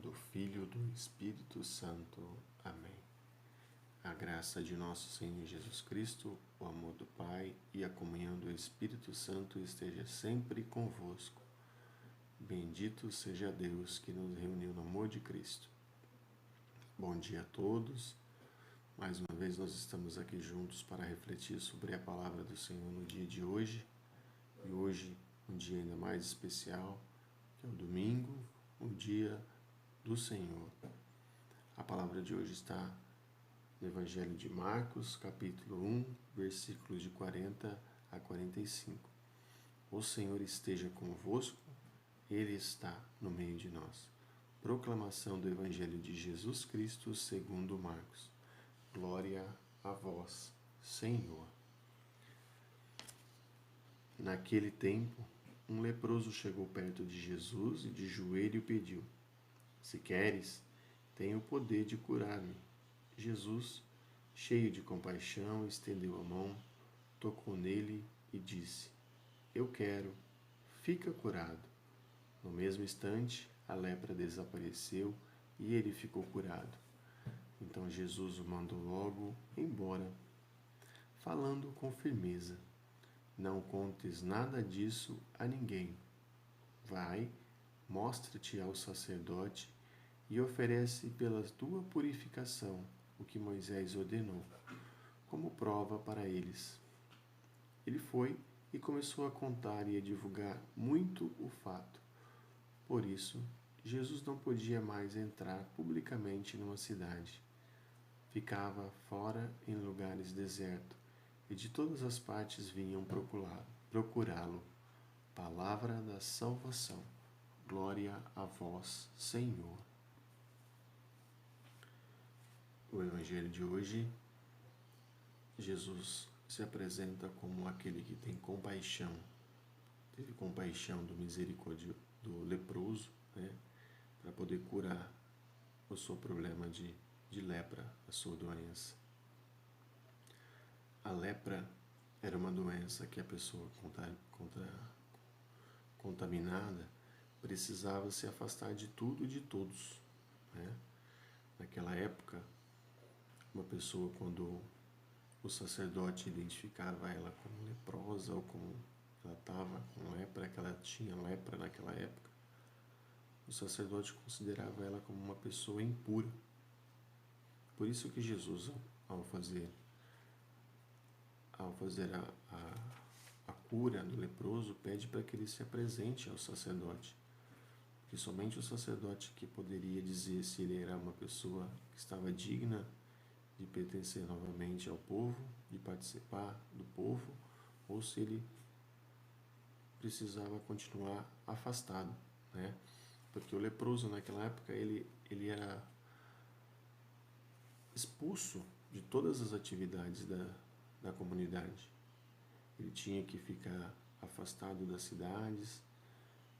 do Filho e do Espírito Santo. Amém. A graça de nosso Senhor Jesus Cristo, o amor do Pai e a comunhão do Espírito Santo esteja sempre convosco. Bendito seja Deus que nos reuniu no amor de Cristo. Bom dia a todos. Mais uma vez nós estamos aqui juntos para refletir sobre a palavra do Senhor no dia de hoje. E hoje, um dia ainda mais especial, que é o domingo, o dia do Senhor. A palavra de hoje está no Evangelho de Marcos, capítulo 1, versículos de 40 a 45. O Senhor esteja convosco, Ele está no meio de nós. Proclamação do Evangelho de Jesus Cristo segundo Marcos. Glória a vós, Senhor. Naquele tempo, um leproso chegou perto de Jesus e de joelho pediu: Se queres, tenho o poder de curar-me. Jesus, cheio de compaixão, estendeu a mão, tocou nele e disse: Eu quero, fica curado. No mesmo instante, a lepra desapareceu e ele ficou curado. Então Jesus o mandou logo embora, falando com firmeza: Não contes nada disso a ninguém. Vai, mostra-te ao sacerdote e oferece pela tua purificação o que Moisés ordenou, como prova para eles. Ele foi e começou a contar e a divulgar muito o fato. Por isso, Jesus não podia mais entrar publicamente numa cidade. Ficava fora em lugares desertos, e de todas as partes vinham procurá-lo. Palavra da salvação. Glória a vós, Senhor. O Evangelho de hoje, Jesus se apresenta como aquele que tem compaixão. Teve compaixão do misericórdia do leproso, para poder curar o seu problema de lepra, a sua doença. A lepra era uma doença que a pessoa contaminada precisava se afastar de tudo e de todos. Naquela época, uma pessoa, quando o sacerdote identificava ela como leprosa ou como ela estava com lepra, que ela tinha lepra naquela época, o sacerdote considerava ela como uma pessoa impura. Por isso que Jesus, ao fazer a cura do leproso, pede para que ele se apresente ao sacerdote. Porque somente o sacerdote que poderia dizer se ele era uma pessoa que estava digna de pertencer novamente ao povo, de participar do povo, ou se ele precisava continuar afastado, Porque o leproso naquela época ele era expulso de todas as atividades da comunidade. Ele tinha que ficar afastado das cidades.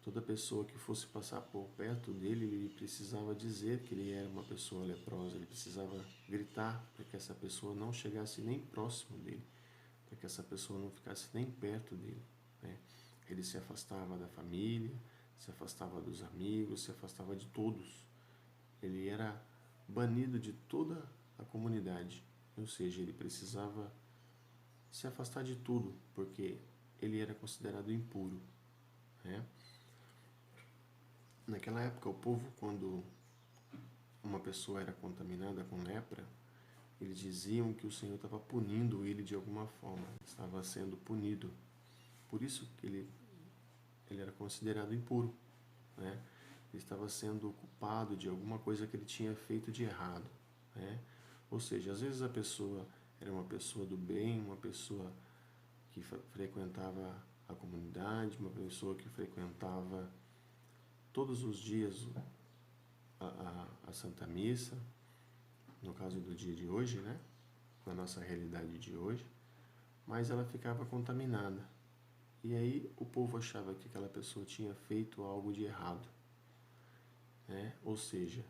Toda pessoa que fosse passar por perto dele, ele precisava dizer que ele era uma pessoa leprosa. Ele precisava gritar para que essa pessoa não chegasse nem próximo dele, para que essa pessoa não ficasse nem perto dele. Ele se afastava da família, se afastava dos amigos, se afastava de todos. Ele era banido de toda a comunidade, ou seja, ele precisava se afastar de tudo, porque ele era considerado impuro. Naquela época, o povo, quando uma pessoa era contaminada com lepra, eles diziam que o Senhor estava punindo ele de alguma forma, estava sendo punido. Por isso que ele era considerado impuro. Ele estava sendo culpado de alguma coisa que ele tinha feito de errado. Ou seja, às vezes a pessoa era uma pessoa do bem, uma pessoa que frequentava a comunidade, uma pessoa que frequentava todos os dias a Santa Missa, no caso do dia de hoje, na nossa realidade de hoje, mas ela ficava contaminada. E aí o povo achava que aquela pessoa tinha feito algo de errado. Ou seja,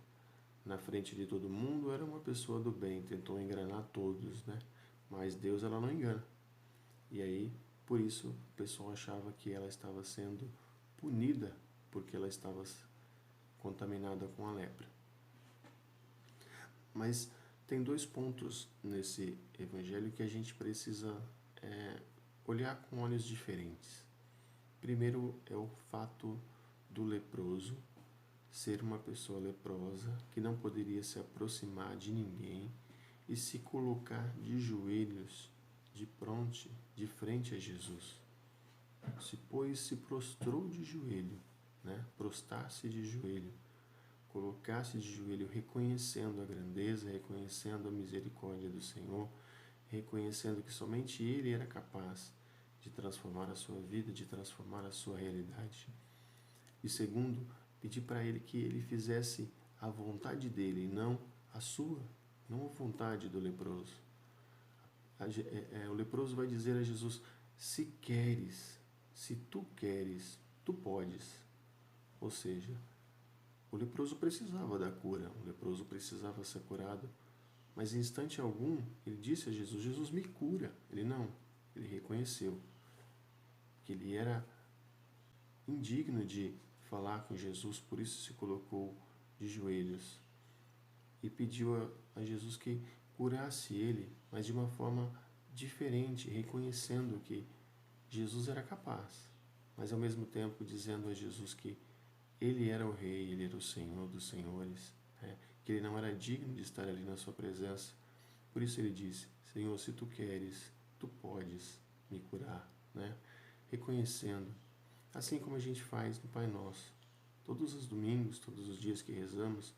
na frente de todo mundo era uma pessoa do bem, tentou enganar todos, mas Deus ela não engana. E aí, por isso, o pessoal achava que ela estava sendo punida, porque ela estava contaminada com a lepra. Mas tem dois pontos nesse evangelho que a gente precisa olhar com olhos diferentes. Primeiro é o fato do leproso ser uma pessoa leprosa que não poderia se aproximar de ninguém e se colocar de joelhos, de frente a Jesus. Se prostrou de joelho, prostar-se de joelho, colocar-se de joelho, reconhecendo a grandeza, reconhecendo a misericórdia do Senhor, reconhecendo que somente Ele era capaz de transformar a sua vida, de transformar a sua realidade. E segundo, pedir para Ele que Ele fizesse a vontade dEle, e não a sua, não a vontade do leproso. O leproso vai dizer a Jesus: se queres, se tu queres, tu podes. Ou seja, o leproso precisava da cura, o leproso precisava ser curado, mas em instante algum ele disse a Jesus: Jesus, me cura. Ele reconheceu que ele era indigno de falar com Jesus, por isso se colocou de joelhos e pediu a Jesus que curasse ele, mas de uma forma diferente, reconhecendo que Jesus era capaz, mas ao mesmo tempo dizendo a Jesus que Ele era o Rei, Ele era o Senhor dos Senhores, que Ele não era digno de estar ali na sua presença. Por isso ele disse: Senhor, se tu queres, tu podes me curar, reconhecendo, assim como a gente faz no Pai Nosso. Todos os domingos, todos os dias que rezamos,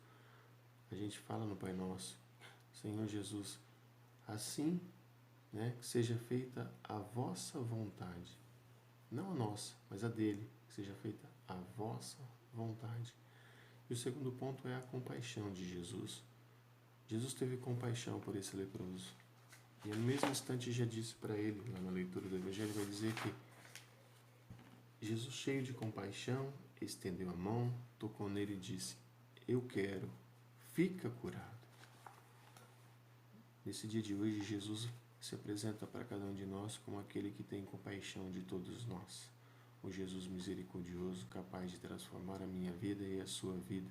a gente fala no Pai Nosso: Senhor Jesus, assim, que seja feita a vossa vontade, não a nossa, mas a dele, que seja feita a vossa vontade. E o segundo ponto é a compaixão de Jesus. Jesus teve compaixão por esse leproso. E no mesmo instante já disse para ele, lá na leitura do Evangelho, vai dizer que Jesus, cheio de compaixão, estendeu a mão, tocou nele e disse: eu quero, fica curado. Nesse dia de hoje, Jesus se apresenta para cada um de nós como aquele que tem compaixão de todos nós. O Jesus misericordioso, capaz de transformar a minha vida e a sua vida.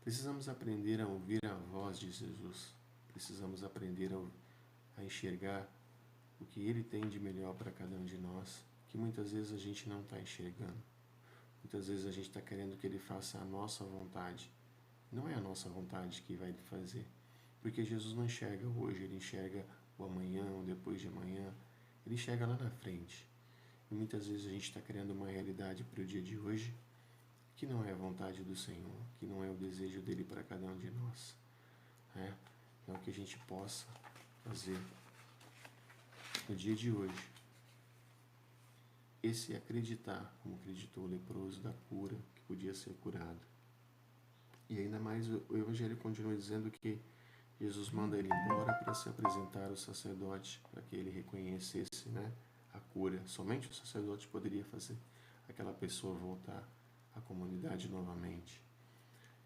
Precisamos aprender a ouvir a voz de Jesus. Precisamos aprender a enxergar o que Ele tem de melhor para cada um de nós, que muitas vezes a gente não está enxergando. Muitas vezes a gente está querendo que Ele faça a nossa vontade. Não é a nossa vontade que vai fazer, porque Jesus não enxerga hoje, Ele enxerga o amanhã, o depois de amanhã, Ele enxerga lá na frente. E muitas vezes a gente está criando uma realidade para o dia de hoje que não é a vontade do Senhor, que não é o desejo dEle para cada um de nós. Então que a gente possa fazer no dia de hoje esse acreditar, como acreditou o leproso, da cura, que podia ser curado. E ainda mais o Evangelho continua dizendo que Jesus manda ele embora para se apresentar ao sacerdote, para que ele reconhecesse a cura. Somente o sacerdote poderia fazer aquela pessoa voltar à comunidade novamente.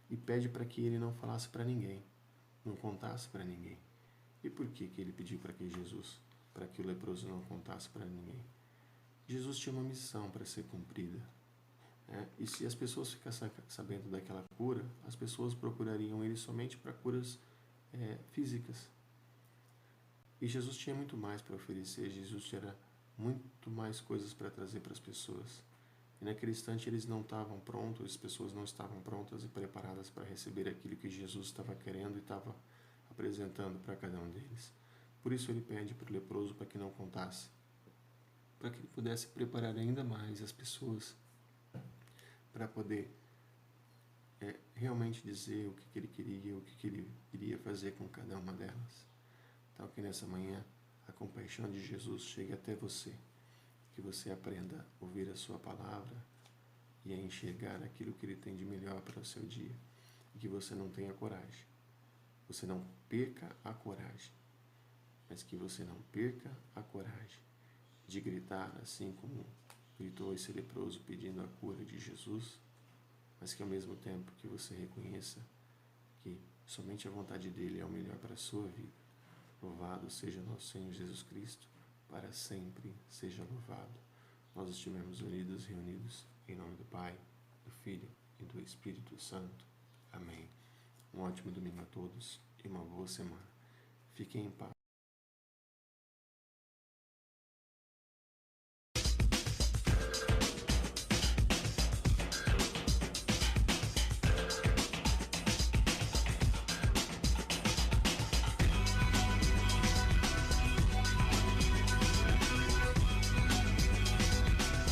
E pede para que ele não falasse para ninguém, não contasse para ninguém. E por que ele pediu para que o leproso não contasse para ninguém? Jesus tinha uma missão para ser cumprida. E se as pessoas ficassem sabendo daquela cura, as pessoas procurariam ele somente para curas físicas. E Jesus tinha muito mais para oferecer, Jesus tinha muito mais coisas para trazer para as pessoas. E naquele instante eles não estavam prontos, as pessoas não estavam prontas e preparadas para receber aquilo que Jesus estava querendo e estava apresentando para cada um deles. Por isso ele pede para o leproso para que não contasse, para que ele pudesse preparar ainda mais as pessoas para poder realmente dizer o que ele queria, o que ele iria fazer com cada uma delas. Então que nessa manhã a compaixão de Jesus chegue até você, que você aprenda a ouvir a sua palavra e a enxergar aquilo que Ele tem de melhor para o seu dia, e que você não tenha coragem, você não perca a coragem, mas que você não perca a coragem de gritar assim como gritou esse leproso pedindo a cura de Jesus, mas que ao mesmo tempo que você reconheça que somente a vontade dEle é o melhor para a sua vida. Louvado seja nosso Senhor Jesus Cristo, para sempre seja louvado. Nós estivemos unidos, reunidos, em nome do Pai, do Filho e do Espírito Santo. Amém. Um ótimo domingo a todos e uma boa semana. Fiquem em paz.